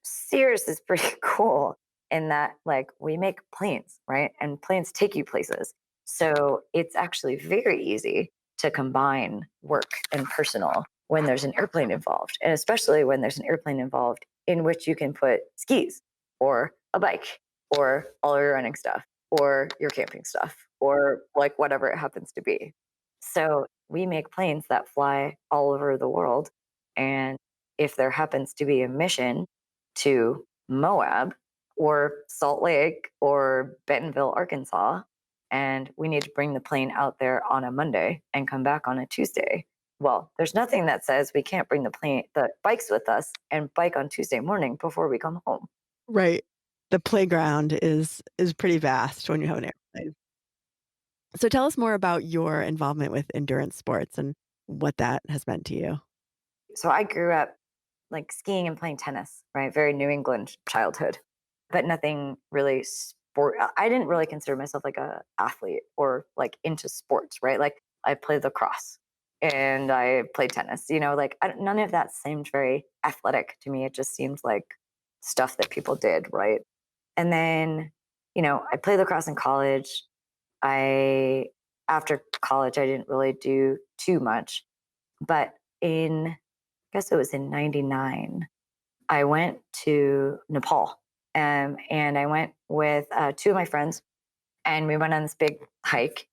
Sears is pretty cool in that, like, we make planes, right? And planes take you places. So it's actually very easy to combine work and personal when there's an airplane involved. And especially when there's an airplane involved in which you can put skis or a bike or all your running stuff or your camping stuff or like whatever it happens to be. So we make planes that fly all over the world. And if there happens to be a mission to Moab or Salt Lake or Bentonville, Arkansas, and we need to bring the plane out there on a Monday and come back on a Tuesday. Well, there's nothing that says we can't bring the bikes with us and bike on Tuesday morning before we come home.
Right. The playground is pretty vast when you have an airplane. So tell us more about your involvement with endurance sports and what that has meant to you.
So I grew up like skiing and playing tennis, right? Very New England childhood, but nothing really sport. I didn't really consider myself like a athlete or like into sports, right? Like I played lacrosse and I played tennis, like none of that seemed very athletic to me. It just seemed like stuff that people did, right? And then I played lacrosse in college. I After college, I didn't really do too much, but I guess it was in '99, I went to Nepal, and I went with two of my friends, and we went on this big hike.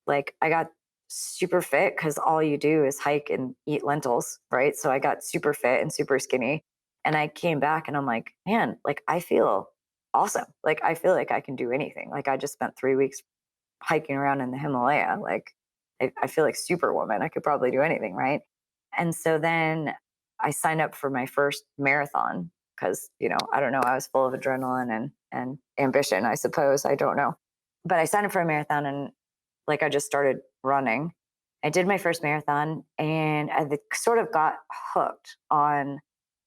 Like I got super fit because all you do is hike and eat lentils, right? So I got super fit and super skinny. And I came back and I'm like, man, like I feel awesome. Like I feel like I can do anything. Like I just spent 3 weeks hiking around in the Himalaya. Like I feel like Superwoman. I could probably do anything, right? And so then I signed up for my first marathon because, I don't know, I was full of adrenaline and ambition, I suppose. I don't know. But I signed up for a marathon and like I just started running. I did my first marathon and I sort of got hooked on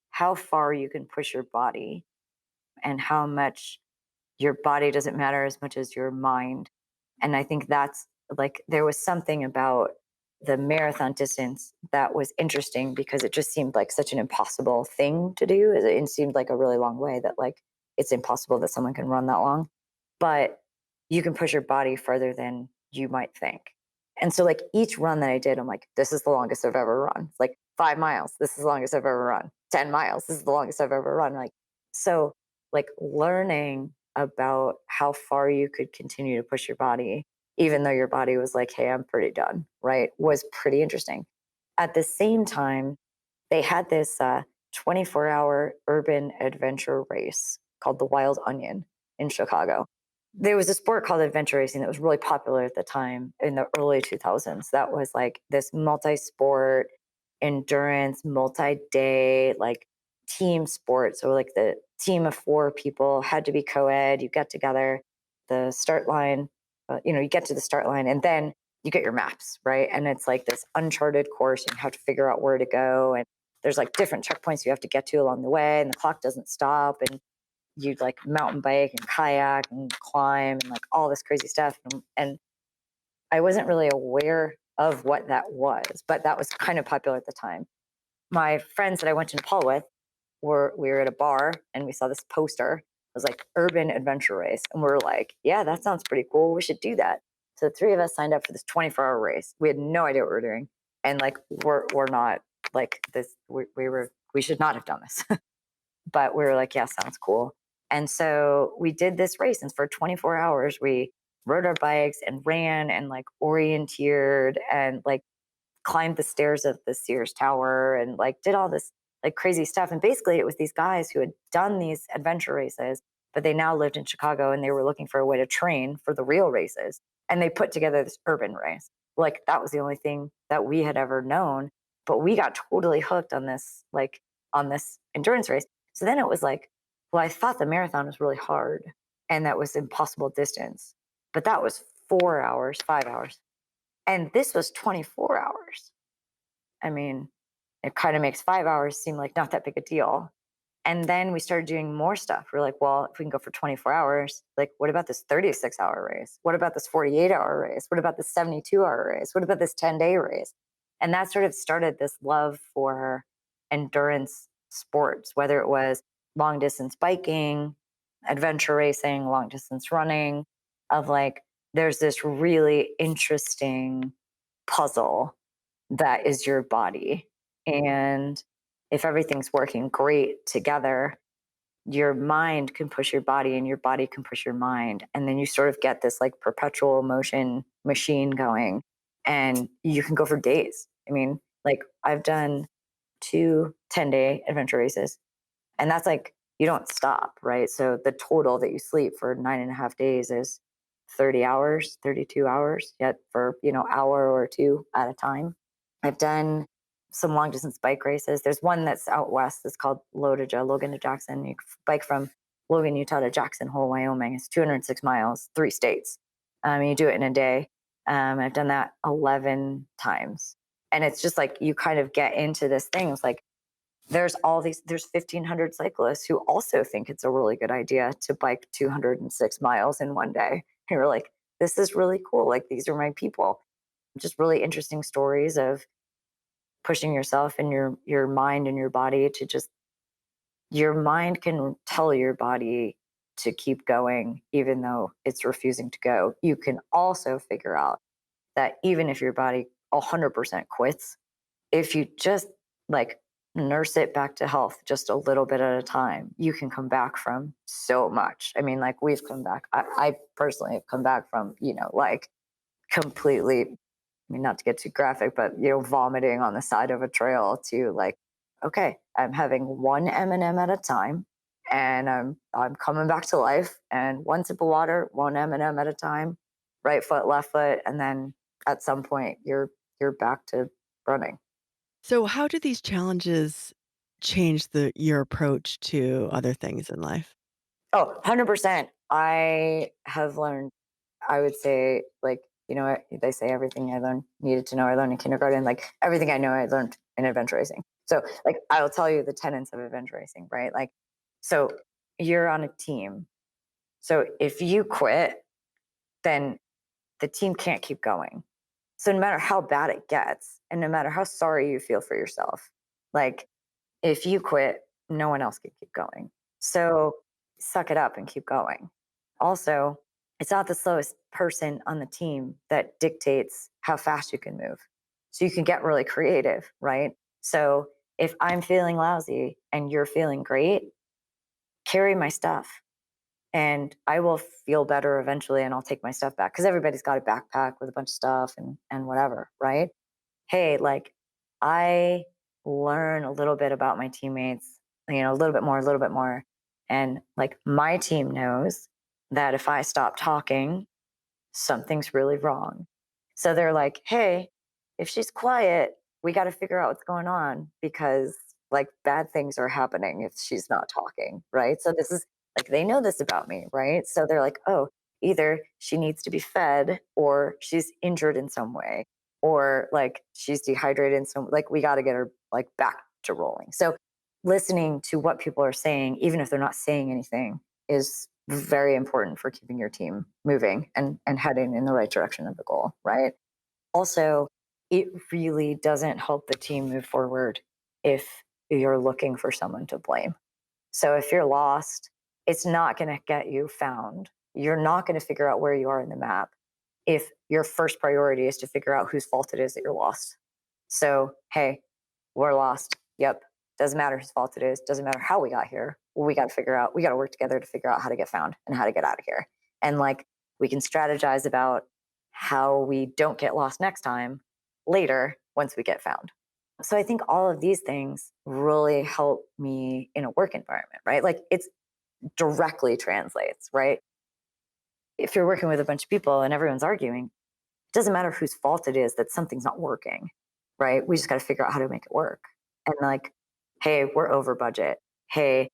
how far you can push your body and how much your body doesn't matter as much as your mind. And I think that's like there was something about the marathon distance that was interesting because it just seemed like such an impossible thing to do. It seemed like a really long way that like it's impossible that someone can run that long. But you can push your body further than you might think. And so like each run that I did, I'm like, this is the longest I've ever run. It's like 5 miles, this is the longest I've ever run. 10 miles, this is the longest I've ever run. So like learning about how far you could continue to push your body, even though your body was like, hey, I'm pretty done, right? Was pretty interesting. At the same time, they had this 24-hour urban adventure race called the Wild Onion in Chicago. There was a sport called adventure racing that was really popular at the time in the early 2000s. That was like this multi sport, endurance, multi day, like team sport. So, like the team of four people had to be co ed. You get together, the start line, you get to the start line, and then you get your maps, right? And it's like this uncharted course, and you have to figure out where to go. And there's like different checkpoints you have to get to along the way, and the clock doesn't stop. And you like mountain bike and kayak and climb and like all this crazy stuff. And I wasn't really aware of what that was, but that was kind of popular at the time. My friends that I went to Nepal with we were at a bar and we saw this poster. It was like urban adventure race. And we are like, yeah, that sounds pretty cool. We should do that. So the three of us signed up for this 24-hour race. We had no idea what we were doing. And like we're not like this, we should not have done this. But we were like, yeah, sounds cool. And so we did this race. And for 24 hours, we rode our bikes and ran and like orienteered and like climbed the stairs of the Sears Tower and like did all this like crazy stuff. And basically, it was these guys who had done these adventure races, but they now lived in Chicago and they were looking for a way to train for the real races. And they put together this urban race. Like that was the only thing that we had ever known. But we got totally hooked on this endurance race. So then it was like, well, I thought the marathon was really hard and that was impossible distance, but that was 4 hours, 5 hours. And this was 24 hours. I mean, it kind of makes 5 hours seem like not that big a deal. And then we started doing more stuff. We're like, well, if we can go for 24 hours, like, what about this 36-hour race? What about this 48-hour race? What about this 72-hour race? What about this 10-day race? And that sort of started this love for endurance sports, whether it was long distance biking, adventure racing, long distance running, of like, there's this really interesting puzzle that is your body. And if everything's working great together, your mind can push your body and your body can push your mind. And then you sort of get this like perpetual motion machine going and you can go for days. I mean, like I've done two 10-day adventure races and that's like, you don't stop, right? So the total that you sleep for 9.5 days is 30 hours, 32 hours, yet for, hour or two at a time. I've done some long distance bike races. There's one that's out west that's called Logan to Jackson. You bike from Logan, Utah to Jackson Hole, Wyoming. It's 206 miles, 3 states. You do it in a day. I've done that 11 times. And it's just like you kind of get into this thing. It's like there's 1,500 cyclists who also think it's a really good idea to bike 206 miles in one day. And you're like, this is really cool. Like these are my people. Just really interesting stories of pushing yourself and your mind and your body to just your mind can tell your body to keep going, even though it's refusing to go. You can also figure out that even if your body 100% quits, if you just like nurse it back to health just a little bit at a time, you can come back from so much. I mean, like we've come back. I personally have come back from, like completely, I mean, not to get too graphic, but, vomiting on the side of a trail to like, okay, I'm having one M&M at a time and I'm coming back to life and one sip of water, one M&M at a time, right foot, left foot. And then at some point you're back to running.
So how do these challenges change your approach to other things in life?
Oh, 100%. I have learned, I would say, like, they say everything I learned, needed to know, I learned in kindergarten. Like, everything I know, I learned in adventure racing. So, like, I'll tell you the tenets of adventure racing, right? Like, so you're on a team. So if you quit, then the team can't keep going. So no matter how bad it gets, and no matter how sorry you feel for yourself, like, if you quit, no one else can keep going. So suck it up and keep going. Also, it's not the slowest person on the team that dictates how fast you can move. So you can get really creative, right? So if I'm feeling lousy and you're feeling great, carry my stuff and I will feel better eventually and I'll take my stuff back because everybody's got a backpack with a bunch of stuff and whatever, right? Hey, like I learn a little bit about my teammates, a a little bit more. And like my team knows that if I stop talking, something's really wrong. So they're like, hey, if she's quiet, we got to figure out what's going on because like bad things are happening if she's not talking. Right. So this is like, they know this about me. Right. So they're like, oh, either she needs to be fed or she's injured in some way or like she's dehydrated in some, like we got to get her like back to rolling. So listening to what people are saying, even if they're not saying anything, is very important for keeping your team moving and heading in the right direction of the goal, right? Also, it really doesn't help the team move forward if you're looking for someone to blame. So if you're lost, it's not going to get you found. You're not going to figure out where you are in the map if your first priority is to figure out whose fault it is that you're lost. So, hey, we're lost. Yep. Doesn't matter whose fault it is. Doesn't matter how we got here. We got to figure out, we got to work together to figure out how to get found and how to get out of here. And like we can strategize about how we don't get lost next time later once we get found. So I think all of these things really help me in a work environment, right? Like it's directly translates, right? If you're working with a bunch of people and everyone's arguing, it doesn't matter whose fault it is that something's not working, right? We just got to figure out how to make it work. And like, hey, we're over budget. Hey,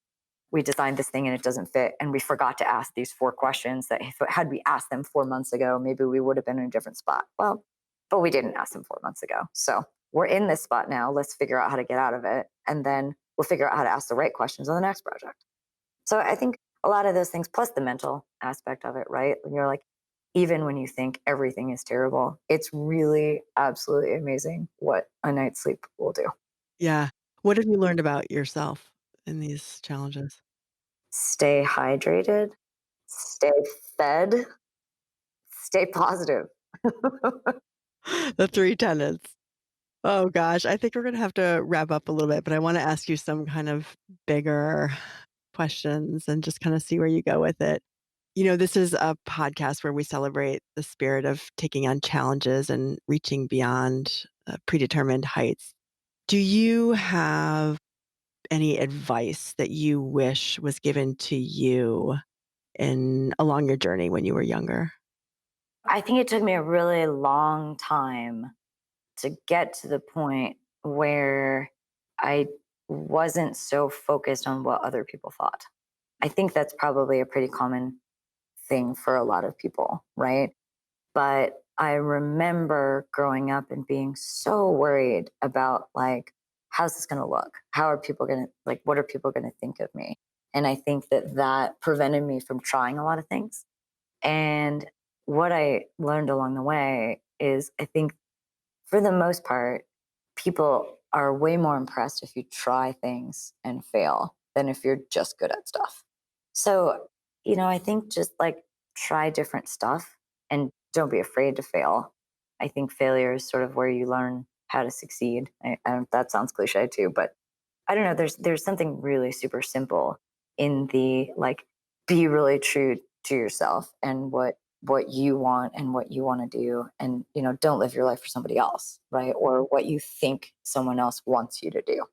we designed this thing and it doesn't fit. And we forgot to ask these 4 questions that if, had we asked them 4 months ago, maybe we would have been in a different spot. Well, but we didn't ask them 4 months ago. So we're in this spot now. Let's figure out how to get out of it. And then we'll figure out how to ask the right questions on the next project. So I think a lot of those things, plus the mental aspect of it, right? When you're like, even when you think everything is terrible, it's really absolutely amazing what a night's sleep will do.
Yeah. What have you learned about yourself in these challenges?
Stay hydrated, stay fed, stay positive.
The 3 tenets. Oh gosh, I think we're gonna have to wrap up a little bit, but I wanna ask you some kind of bigger questions and just kinda see where you go with it. This is a podcast where we celebrate the spirit of taking on challenges and reaching beyond, predetermined heights. Do you have any advice that you wish was given to you in along your journey when you were younger?
I think it took me a really long time to get to the point where I wasn't so focused on what other people thought. I think that's probably a pretty common thing for a lot of people, right? But I remember growing up and being so worried about like, how's this going to look? How are people going to like, what are people going to think of me? And I think that that prevented me from trying a lot of things. And what I learned along the way is I think for the most part, people are way more impressed if you try things and fail than if you're just good at stuff. So I think just like try different stuff and don't be afraid to fail. I think failure is sort of where you learn how to succeed. That sounds cliche too, but I don't know. There's something really super simple in the like be really true to yourself and what you want and what you want to do, and don't live your life for somebody else, right? Or what you think someone else wants you to do.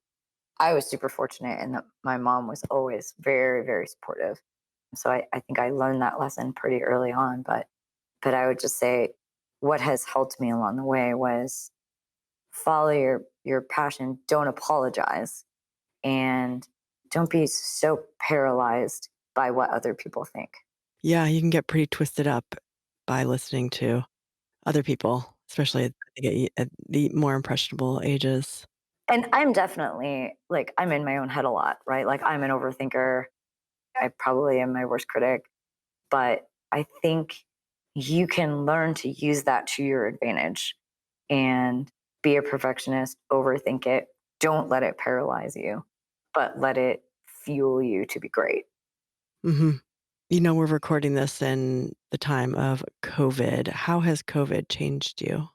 I was super fortunate in that my mom was always very, very supportive. So I think I learned that lesson pretty early on. But I would just say what has helped me along the way was follow your passion, don't apologize, and don't be so paralyzed by what other people think.
Yeah, you can get pretty twisted up by listening to other people, especially at the more impressionable ages.
And I'm definitely like I'm in my own head a lot, right? Like I'm an overthinker. I probably am my worst critic, but I think you can learn to use that to your advantage and be a perfectionist, overthink it. Don't let it paralyze you, but let it fuel you to be great.
Mhm. We're recording this in the time of COVID. How has COVID changed you?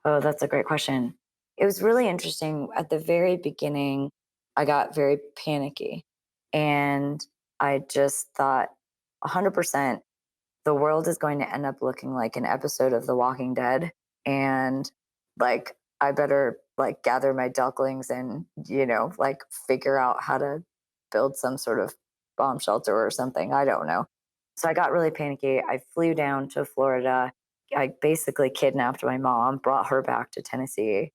Oh, that's a great question. It was really interesting. At the very beginning, I got very panicky and I just thought 100% the world is going to end up looking like an episode of The Walking Dead. And like, I better like gather my ducklings and, like figure out how to build some sort of bomb shelter or something. I don't know. So I got really panicky. I flew down to Florida. I basically kidnapped my mom, brought her back to Tennessee,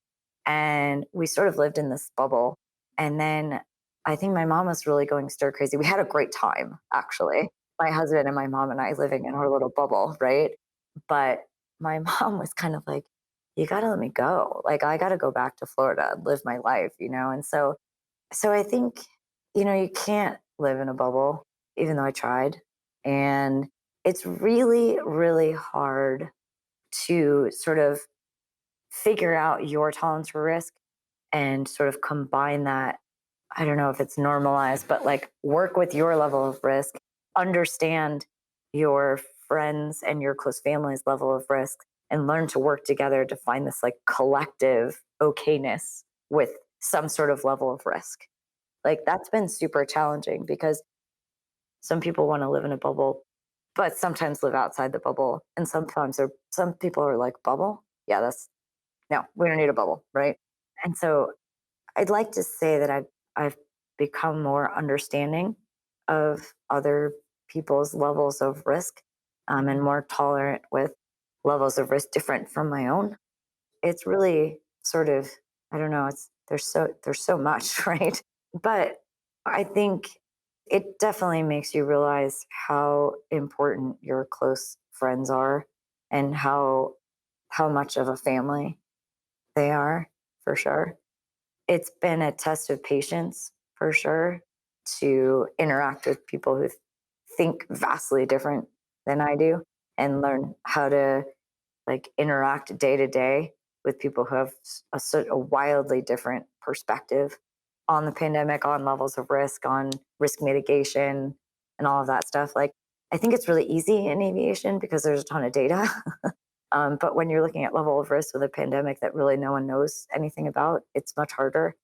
and we sort of lived in this bubble. And then I think my mom was really going stir crazy. We had a great time, actually, my husband and my mom and I living in our little bubble, right? But my mom was kind of like, you got to let me go. Like, I got to go back to Florida and live my life. And so I think, you can't live in a bubble, even though I tried. And it's really, really hard to sort of figure out your tolerance for risk and sort of combine that. I don't know if it's normalized, but like work with your level of risk, understand your friends and your close family's level of risk, and learn to work together to find this like collective okayness with some sort of level of risk. Like that's been super challenging because some people want to live in a bubble, but sometimes live outside the bubble. And some people are like, bubble? Yeah, that's no, we don't need a bubble, right? And so I'd like to say that I've become more understanding of other people's levels of risk, and more tolerant with levels of risk different from my own. It's really sort of, I don't know, it's there's so much, right? But I think it definitely makes you realize how important your close friends are and how much of a family they are, for sure. It's been a test of patience, for sure, to interact with people who think vastly different than I do and learn how to like interact day to day with people who have a wildly different perspective on the pandemic, on levels of risk, on risk mitigation, and all of that stuff. Like, I think it's really easy in aviation because there's a ton of data. But when you're looking at level of risk with a pandemic that really no one knows anything about, it's much harder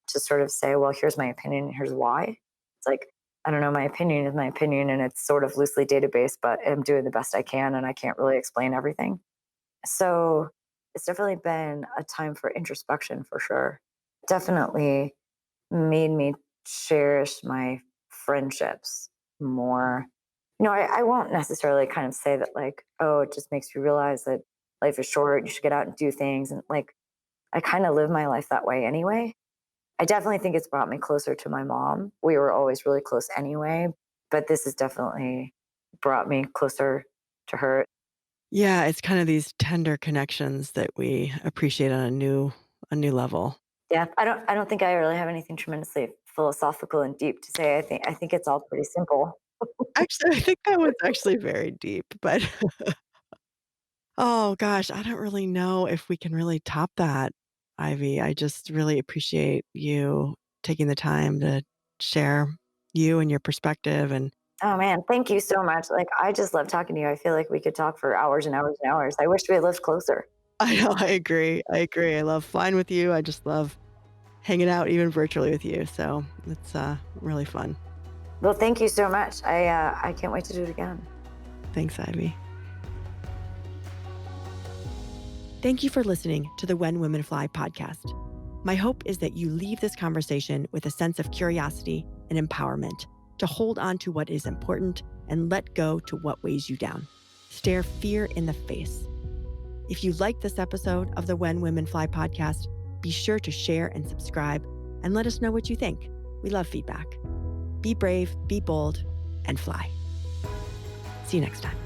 to sort of say, well, here's my opinion, here's why. It's like, I don't know, my opinion is my opinion, and it's sort of loosely database, but I'm doing the best I can, and I can't really explain everything. So it's definitely been a time for introspection for sure. Definitely made me cherish my friendships more. I won't necessarily kind of say that, like, oh, it just makes you realize that life is short, you should get out and do things. And like, I kind of live my life that way anyway. I definitely think it's brought me closer to my mom. We were always really close anyway, but this has definitely brought me closer to her.
Yeah, it's kind of these tender connections that we appreciate on a new level.
Yeah, I don't think I really have anything tremendously philosophical and deep to say. I think it's all pretty simple.
Actually, I think that was actually very deep, but oh gosh, I don't really know if we can really top that, Ivy. I just really appreciate you taking the time to share you and your perspective and
Oh man, thank you so much. Like, I just love talking to you. I feel like we could talk for hours and hours and hours. I wish we had lived closer.
I know, I agree. I agree. I love flying with you. I just love hanging out even virtually with you. So it's really fun.
Well, thank you so much. I can't wait to do it again.
Thanks, Ivy. Thank you for listening to the When Women Fly podcast. My hope is that you leave this conversation with a sense of curiosity and empowerment to hold on to what is important and let go to what weighs you down. Stare fear in the face. If you like this episode of the When Women Fly podcast, be sure to share and subscribe and let us know what you think. We love feedback. Be brave, be bold, and fly. See you next time.